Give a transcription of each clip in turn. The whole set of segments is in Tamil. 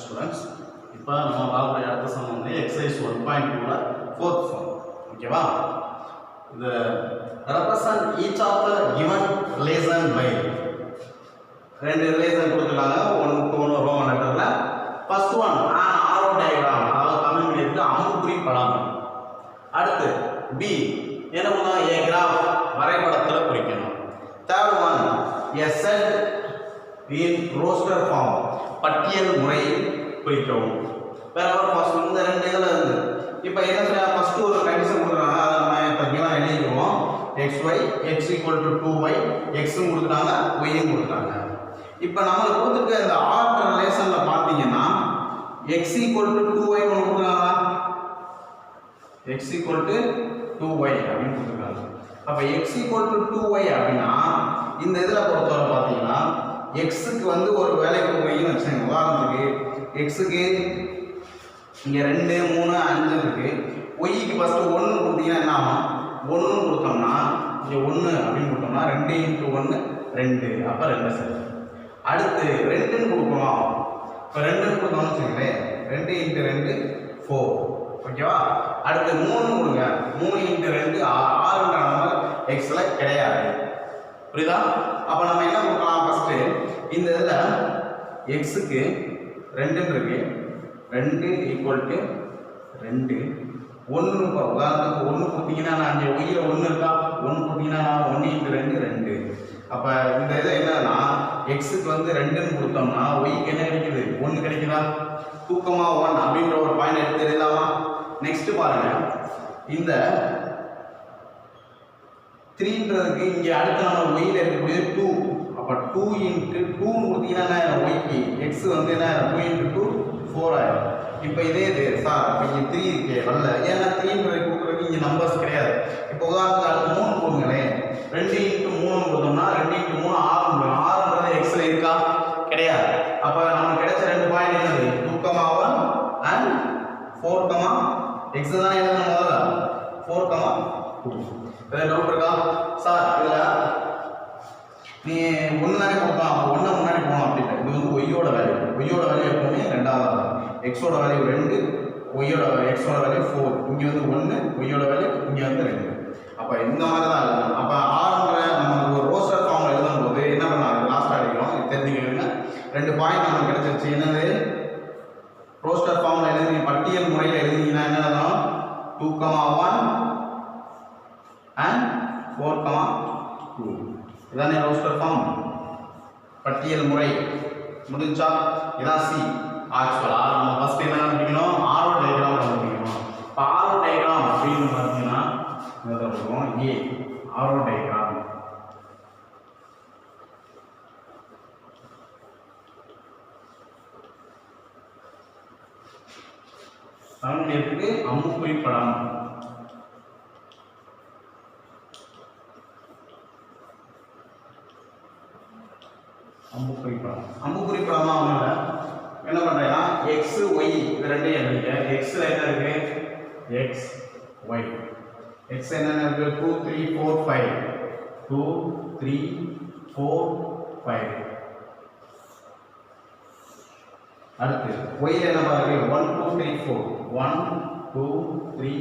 ஸ்டூடெண்ட்ஸ் இப்போ நம்ம பார்க்கக்கூடிய அடுத்த சம் வந்து எக்ஸசைஸ் 1.2ல ஃபோர்த் சம் ஓகேவா. இது represent each of the given relation by ரெண்டு ரிலேஷன் கொடுத்துருக்காங்க. ஒன்று ரோமன் லெட்டர்ல ஃபர்ஸ்ட் ஒன் ஆரோ டயக்ராம், அதாவது தமிழ் மீடியத்துக்கு அம்புக்குறி படம். அடுத்து பி என்ன பண்ணலாம், ஏ கிராஃப் வரைபடத்தில் குறிக்கணும். Third one a set in roster form பட்டியல் முறையில் குறிக்கவும். வேற ஒரு ஃபர்ஸ்ட் இந்த ரெண்டு இதில் இருந்து இப்போ என்ன சொல்ல ஃபர்ஸ்ட் ஒரு கண்டிஷன் கொடுக்குறாங்க, அதை நம்ம இப்போ கிவன் எழுதிக்குவோம். xy x = 2y, எக்ஸும் கொடுத்துட்டாங்க ஒய்யும் கொடுத்துட்டாங்க. இப்போ நம்மளுக்கு கொடுத்துருக்க இந்த ஆர்டர் ரிலேஷனில் பார்த்தீங்கன்னா x = 2y ஒன்று கொடுக்குறாங்களா, x = 2y அப்படின்னு கொடுத்துருக்காங்க. அப்போ x = 2y அப்படின்னா இந்த இதில் பொறுத்தவரை பார்த்தீங்கன்னா எக்ஸுக்கு வந்து ஒரு வேலை கொடுக்குறீங்கன்னு வச்சுக்கோங்க. உதாரணத்துக்கு எக்ஸுக்கு இங்கே 2 3 5 இருக்கு. ஒய்க்கு ஃபஸ்ட்டு 1 கொடுத்தீங்கன்னா என்ன ஆகும், 1 கொடுத்தோம்னா இங்கே 1 அப்படின்னு கொடுத்தோம்னா 2 × 1 2, அப்போ 2 சரி. அடுத்து 2ன்னு கொடுக்குறோம். இப்போ 2ன்னு கொடுத்தோம்னு வச்சுக்கோங்களேன், 2 × 2 4, ஓகேவா. அடுத்து 3 கொடுங்க, 3 × 2 6ன்ற நம்பர் எக்ஸில் கிடையாது, புரியுதா. அப்போ நம்ம என்ன கொடுக்கலாம், ஃபஸ்ட்டு இந்த இதில் எக்ஸுக்கு 2 இருக்கு, 2 = 2 1. உதாரணத்துக்கு 1 கொடுத்தீங்கன்னா நான் இங்கே ஒய்யில் 1 இருக்கா, 1 கொடுத்தீங்கன்னா 1 × 2 2. அப்போ இந்த இதை என்னன்னா எக்ஸுக்கு வந்து 2ன்னு கொடுத்தோம்னா ஒய்க்கு என்ன கிடைக்குது, 1 கிடைக்குதா. 2,1 அப்படின்ற ஒரு பாயிண்ட் எடுத்து எழுதலாமா. நெக்ஸ்ட் பாருங்க, இந்த 3ன்றதுக்கு இங்கே அடுத்த நம்ம ஒய்யில் இருக்கக்கூடிய 2. அப்போ 2 × 2 கொடுத்தீங்கன்னா என்ன ஒய்க்கு எக்ஸ் வந்து என்ன 2 × 2 4 ஆயிடும். இப்போ இதே இது சார் இப்போ இங்கே 3 இருக்கே வரல, ஏன்னா 3ன்றது கொடுக்குறதுக்கு இங்கே நம்பர்ஸ் கிடையாது. இப்போ உதாரணத்துக்கு அடுத்து 3 கொடுங்களேன், 2 × 3 கொடுத்தோம்னா 2 × 3 6 6ன்றது எக்ஸில் இருக்கா, கிடையாது. அப்போ நமக்கு கிடைச்ச 2 பாயிண்ட் என்னது, 2,1 and 4, எக்ஸ் தான் எழுதணும் முதல்ல, 4,2. இதில் டவுட் இருக்கா சார், இதில் நீ 1 தானே கொடுத்தான், அப்போ 1 முன்னாடி போகணும் அப்படின்ட்டு. இது வந்து ஒய்யோட வேல்யூ, ஒய்யோட வேல்யூ எப்பவுமே 2வது, எக்ஸோட வேல்யூ 2, ஒய்யோட எக்ஸோட வேல்யூ 4, இங்கே வந்து 1, ஒய்யோட வேல்யூ இங்கே வந்து 2. அப்போ இந்த மாதிரி தான் எழுதணும். அப்போ ஆறுன்ற நம்ம ஒரு ரோஸ்டர் ஃபார்ம் எழுதும் போது என்ன பண்ணலாம், லாஸ்ட்டாக அடிக்கிறோம், இது தெரிஞ்சுக்கிறீங்க. 2 பாயிண்ட் நமக்கு கிடைச்சிருச்சு. என்னது, ரோஸ்டர் ஃபார்மில் எழுதி பட்டியல் முறையில் எழுதிங்கன்னா என்ன எழுதணும், 2,1 and 4,2. இதானே ரோஸ்டர் ஃபார்ம், பட்டியல் முறை முடிஞ்சா. இதான் சி. ஆக்சுவலாக நம்ம ஃபர்ஸ்ட் என்ன கண்டுபிடிக்கணும், ஆரோ டயக்ராம் கண்டுபிடிக்கணும். இப்போ ஆரோ டயக்ராம் அப்படின்னு பார்த்தீங்கன்னா இருக்கும் ஏ ஆரோ டயக்ராம். தமிழ்க்கு அம்புக்குறி படம். அம்புக்குறி படம், அம்புக்குறி படமா ஒன்றும் என்ன பண்ணுறேன்னா எக்ஸ் ஒய் இது ரெண்டையும் எழுதிக்க. எக்ஸில் என்ன இருக்கு, எக்ஸ் ஒய். எக்ஸ் என்னென்ன இருக்கு, 2 3 4 5, 2 3 4 5. அடுத்து ஒய்யில் என்ன பாருங்க, 1 2 3 4, 1 2 3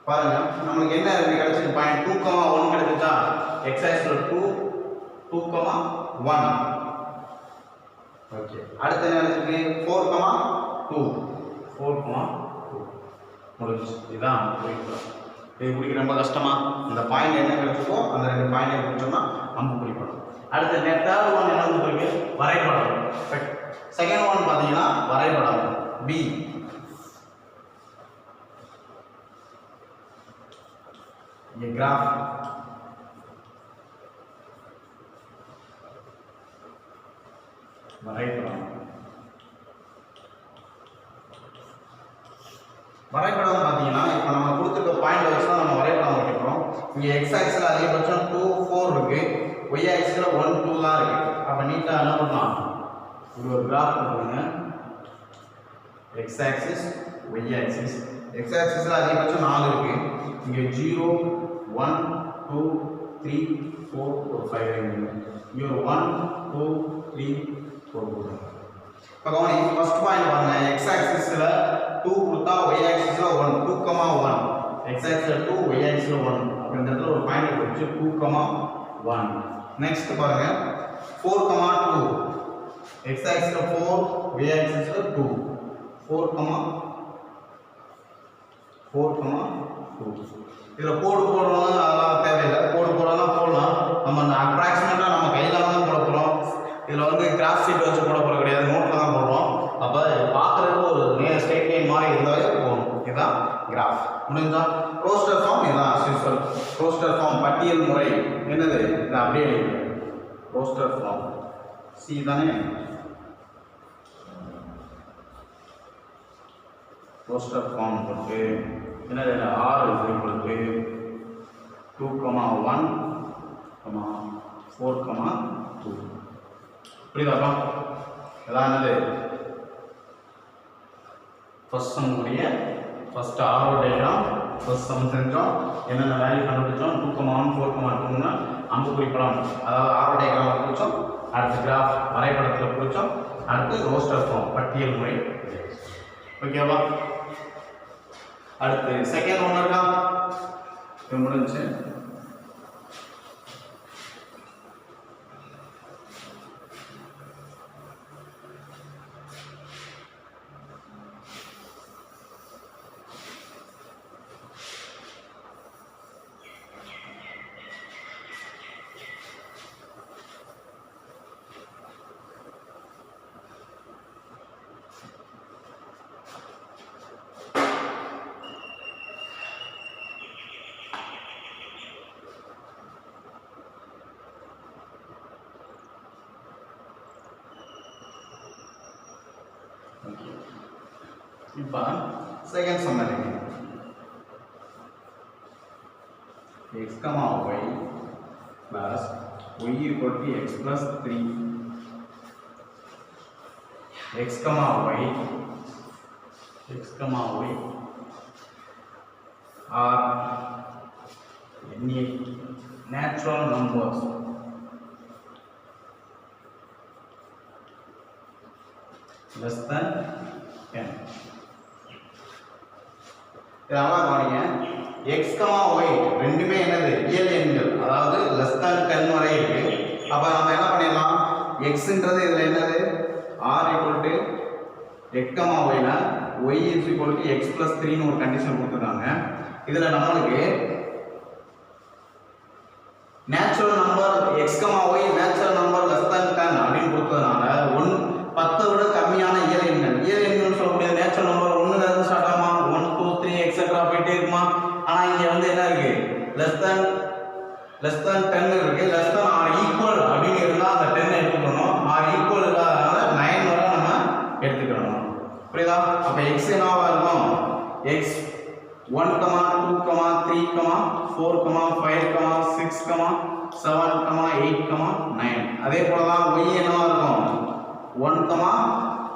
பாருங்க. நமக்கு என்ன கிடைச்சது பாயிண்ட், 2,1 கிடைச்சிட்டா. எக்ஸ் ஆக்சிஸ்ல 2 2,1. ஓகே, அடுத்து என்ன கிடைச்சிருக்கு, 4,2 4,2 முடிஞ்சு. இதுதான் இது குறிக்க ரொம்ப கஷ்டமா, இந்த பாயிண்ட் என்ன கிடைச்சிருக்கோ அந்த 2 பாயிண்ட் குறிச்சோம்னா அம்பு குறிப்படும். அடுத்து தேர்ட் ஒன் என்ன வந்துருக்கு, வரைபடம். செகண்ட் ஒன் பார்த்தீங்கன்னா வரைபடம் பி. கிராஃப் வரைபடம். வரைபடம் பார்த்தீங்கன்னா இப்போ நம்ம கொடுத்துருக்க பாயிண்ட் வச்சு தான் நம்ம வரைபடம் வரைக்கிறோம். இங்கே எக்ஸ் ஆக்சில் அதிகபட்சம் 2 4 இருக்கு, ஒய் ஆக்சில் 1 2 தான் இருக்கு. அப்போ நீட்டாக என்ன பண்ணலாம், இது ஒரு கிராஃப் கொடுங்க. X axis Y axis, X ஆக்சிஸில் அதிகபட்சம் 4 இருக்கு, இங்கே 0 1 2 3 4 5 இங்கே ஒரு 1 2 3 4 இப்போ கவனி ஃபர்ஸ்ட் பாயிண்ட் பாருங்க x ஆக்சிஸ்ல 2 கொடுத்தா y ஆக்சிஸ்ல 1 2, 1 x ஆக்சிஸ்ல 2 y ஆக்சிஸ்ல 1 அப்படின்றதுல ஒரு பாயிண்ட் வச்சு 2, 1 நெக்ஸ்ட் பாருங்க 4, 2 x ஆக்சிஸ்ல 4 y ஆக்சிஸ்ல 2 4, 2 இதுல கோடு போடணும் அதெல்லாம் தேவையில்லை கோடு போடலாம் போடலாம் நம்ம அப்ராக்சிமேட்டா நம்ம கையில தான் போட போறோம் இதுல வந்து கிராஃப் ஷீட் வச்சு போட போறது கிடையாது நோட்ல தான் போடுறோம் அப்ப பார்க்கறதுக்கு ஒரு ஸ்ட்ரைட் லைன் மாதிரி இருந்தாலே போதும் இதுதான் கிராஃப் முடிஞ்சா ரோஸ்டர் ஃபார்ம் இதுதான் சிஸ்டர் ரோஸ்டர் ஃபார்ம் பட்டியல் முறை என்னது இது அப்படியே ரோஸ்டர் ஃபார்ம் சி தானே ரோஸ்டர் ஃபார்ம் போட்டு என்னது r is equal to 2, 1, 4, 2 புரியுதாப்பா இதான் என்னது ஃபர்ஸ்ட் சம் உடைய first arrow diagram first sum செஞ்சோம் என்னென்ன வேல்யூ கண்டுபிடிச்சோம் 2, 1, 4, 2னா அம்புக்குறி படம் அதாவது ஆரோ டயக்ராம் குறிச்சோம் அடுத்து கிராஃப் வரைபடத்தில் குறிச்சோம் அடுத்து ரோஸ்டர் ஃபார்ம் பட்டியல் முறை ஓகேவா அடுத்து செகண்ட் ஒன் இருக்கா இது முடிஞ்சு இப்போ செகண்ட் சம் இருக்கு x, y plus y equal to x plus 3 x, y are any natural numbers less than 10 இதெல்லாம் கவனிங்க x, y ரெண்டுமே என்னது இயல் எண்கள் அதாவது less than 10 வரை இருக்கு அப்ப நாம என்ன பண்ணிடலாம் xன்றது இதுல என்னது r equal to x, y னா y is equal to x plus 3 னு ஒரு கண்டிஷன் கொடுத்திருக்காங்க இதுல நம்மளுக்கு natural number x, y natural number less than 10 அப்படினு கொடுத்ததனால 10 விட கம்மியான இயல் எண்கள் சொல்லக்கூடிய நேச்சுரல் நம்பர் 1ல இருந்து ஸ்டார்ட் ஆகுமா 1, 2, 3 எக்ஸெட்ரா போயிட்டே இருக்குமா ஆனா இங்க வந்து என்ன இருக்கு less than 10 இருக்கு less than or equal அப்படினு இருந்தா அந்த 10 எடுத்துக்கணும் or equal இல்லாதனால 9 வரை நம்ம எடுத்துக்கணும் புரியுதா அப்ப x என்னவா இருக்கும் x 1, 2, 3, 4, 5, 6, 7, 8, 9 அதே போல தான் y என்னவா இருக்கும் 1,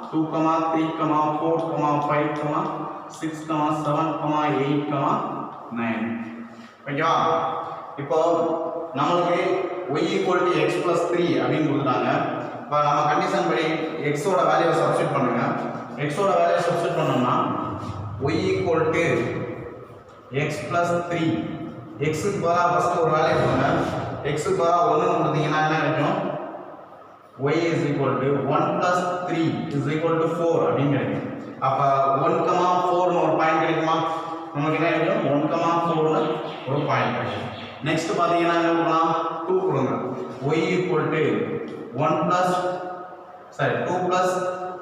2, 3, 4, 5, 6, 7, 8, 9 ஓகேவா இப்போ நம்மளுக்கு y equal to x plus 3 அப்படின்னு கொடுத்துட்டாங்க இப்போ நம்ம கண்டிஷன் படி x ஓட வேல்யூவை சப்ஸ்டிட் பண்ணுங்க x ஓட வேல்யூவை சப்ஸ்டிட் பண்ணோம்னா y equal to x plus 3 x க்கு பதிலா ஃபர்ஸ்ட் ஒரு வேல்யூ கொடுங்க x க்கு பதிலா 1 கொடுத்தீங்கன்னா என்ன கிடைக்கும் y is equal to 1 plus 3 is equal to 4 அப்படின்னு கிடைக்கும் அப்ப 1, 4 னு ஒரு பாயிண்ட் கிடைக்குமா நமக்கு என்ன கிடைக்கும் 1, 4 னு ஒரு பாயிண்ட் கிடைக்கும் நெக்ஸ்ட் பாத்தீங்கன்னா என்ன பண்ணலாம் 2 கொடுங்க y equal to 2 plus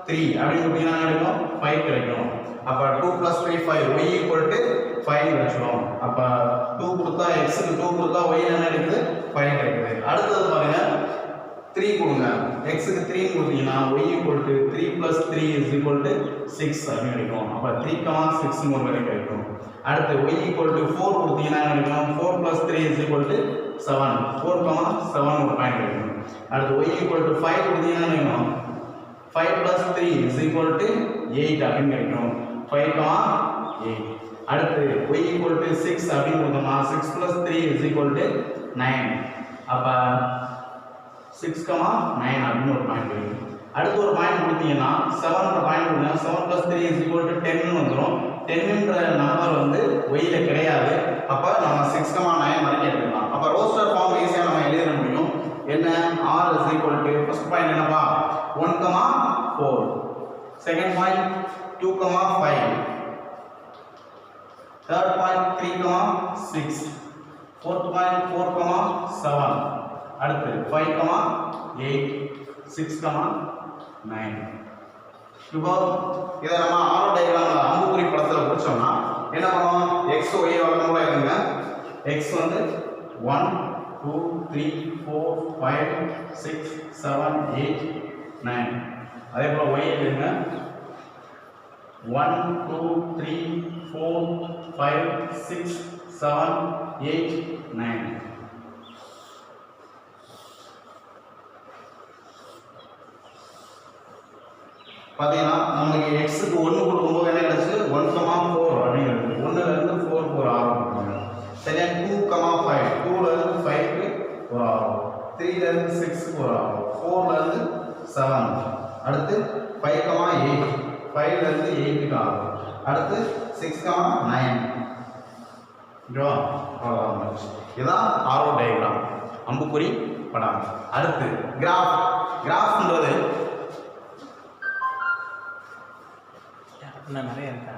3 அப்படின்னு கொடுத்தீங்கன்னா என்ன கிடைக்கும் 5 கிடைக்கும் அப்ப 2 plus 3 5 y equal to 5 கிடைச்சிடும் அப்ப 2 கொடுத்தா x க்கு 2 கொடுத்தா y என்ன கிடைக்குது 5 கிடைக்குது அடுத்து பாருங்க 3 கொடுங்க x க்கு 3 கொடுத்தீங்கன்னா y equal to 3 plus 3 is equal to 6 அப்படி கிடைக்கும் அப்ப 3, 6 னு ஒரு வேல்யூ கிடைக்கும் அடுத்து y equal to 4 கொடுத்தீங்கன்னா என்ன கிடைக்கும் 4 plus 3 is equal to 7 4, 7 ஒரு பாயிண்ட் கிடைக்கும் அடுத்து y equal to 5 கொடுத்தீங்கன்னா என்ன கிடைக்கும் 5 plus 3 is equal to 8 அப்படி கிடைக்கும் 5, 8 அடுத்து y equal to 6 அப்படின்னு கொடுத்தோம்னா 6 plus 3 is equal to 9. அப்ப 6, 9 அப்படின்னு ஒரு பாயிண்ட் இருக்கு. அடுத்து ஒரு பாயிண்ட் கொடுத்தீங்கன்னா 7 பாயிண்ட் கொடுங்க. 7 plus 3 is equal to 10 வந்துரும். 10ன்ற நம்பர் வந்து y ல கிடையாது. அப்ப நம்ம 6, 9 வரைக்கும் எடுத்துக்கலாம். அப்ப ரோஸ்டர் ஃபார்ம் ஈஸியா நம்ம எழுத முடியும். என்ன r is equal to first point என்னப்பா 1, 4. Second point 2, 5. third point 3, 6. fourth point 4, 7. அடுத்து 5, 8. 6, 9. இப்போ இத நம்ம ஆரோ டயகிராம்ல அம்புக்குறி படத்துல குறிச்சோம்னா என்ன பண்ணுவோம் x y வர்க்கமூலம் எழுதுங்க. x வந்து 1 2 3 4 5 6 7 8 9. அதே போல y எழுதுங்க 1 2 3 4 5 6 7 8 9. பாத்தீங்கன்னா நமக்கு x க்கு 1 கொடுக்கும்போது என்ன கிடைச்சு 1, 4 அப்படிங்கிறது 1 ல இருந்து 4 க்கு ஒரு ஆரோ கொடுப்பாங்க. சரியா 2, 5 2 ல இருந்து 5 க்கு ஒரு ஆரோ 3 ல இருந்து 6 க்கு ஒரு ஆரோ 4 ல இருந்து 7 அடுத்து 5, 8 5 ல இருந்து 8 க்கு ஆரோ அடுத்து 6, 9 ஓகேவா அவ்வளவுதான். இதுதான் ஆரோ டயகிராம் அம்புக்குறி படம். அடுத்து கிராஃப்ன்றது நிறைய இருக்கா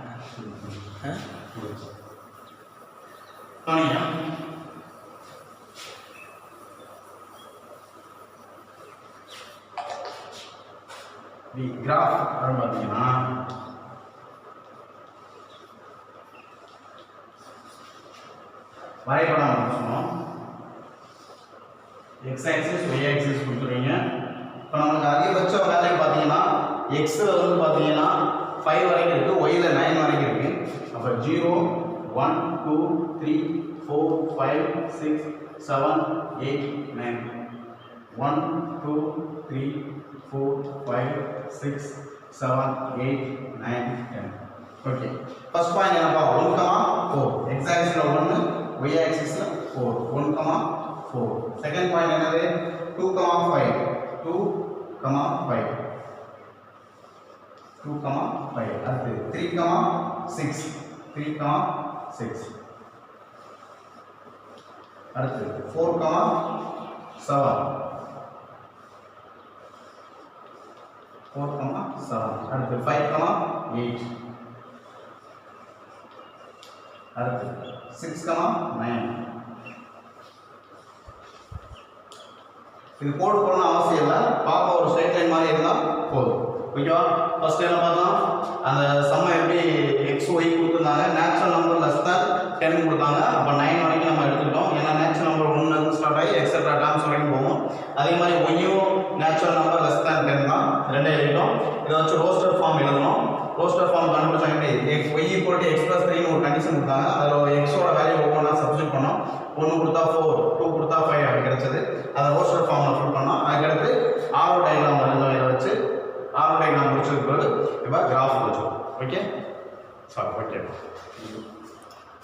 கிராஃப் அப்படின்னு பார்த்தீங்கன்னா வரைபடம் சொன்னோம். எக்ஸ் ஆக்சிஸ் ஒய் ஆக்சிஸ் கொடுத்துருவீங்க. இப்போ நமக்கு அதிகபட்ச வேல்யூ பார்த்தீங்கன்னா எக்ஸில் வந்து பார்த்தீங்கன்னா 5 வரைக்கும் இருக்குது, ஒய்யில் 9 வரைக்கும் இருக்குது. அப்போ 0 1 2 3 4 5 6 7 8 9 1 2 3 4 5 6 7 8 9 10. ஓகே ஃபர்ஸ்ட் பாயிண்ட் என்னப்பா 1, 4 எக்ஸ் ஆக்சிஸில் 1 ஒய் ஆக்சிஸில் 4 1, 4. செகண்ட் பாயிண்ட் என்னது 2, 5 2, 5 2, 5 அடுத்து 3, 6 3, 6 அடுத்து 4, 7 4, 7 அடுத்து 5, 8 அடுத்து 6, 9. இது கோடு போடணும் அவசியம் இல்லை, பார்க்க ஒரு ஸ்ட்ரைட் லைன் மாதிரி இருந்தால் போதும். ஓகேவா ஃபர்ஸ்ட் என்ன பார்த்தோம் அந்த சம்மை எப்படி எக்ஸ் ஒய் கொடுத்துருந்தாங்க. நேச்சுரல் நம்பர் லெஸ் தான் 10 கொடுத்தாங்க. அப்போ 9 வரைக்கும் நம்ம எடுத்துக்கிட்டோம். ஏன்னா நேச்சுரல் நம்பர் 1 இருந்து ஸ்டார்ட் ஆகி எக்ஸெட்ரா டேர்ம்ஸ் வரைக்கும் போகும். அதே மாதிரி ஒய்யும் நேச்சுரல் நம்பர் லெஸ் தான் 10 தான், ரெண்டே எழுதிட்டோம். இதை வச்சு ரோஸ்டர் ஃபார்ம் எழுதணும். ரோஸ்டர் ஃபார்ம் கண்டுபிடிச்சாங்க எப்படி y equal to x plus 3 ஒரு கண்டிஷன் கொடுத்தாங்க. அதில் எக்ஸோட வேல்யூ ஒவ்வொன்றா சப்ஸ்டிட் பண்ணோம். 1 கொடுத்தா 4 2 கொடுத்தா 5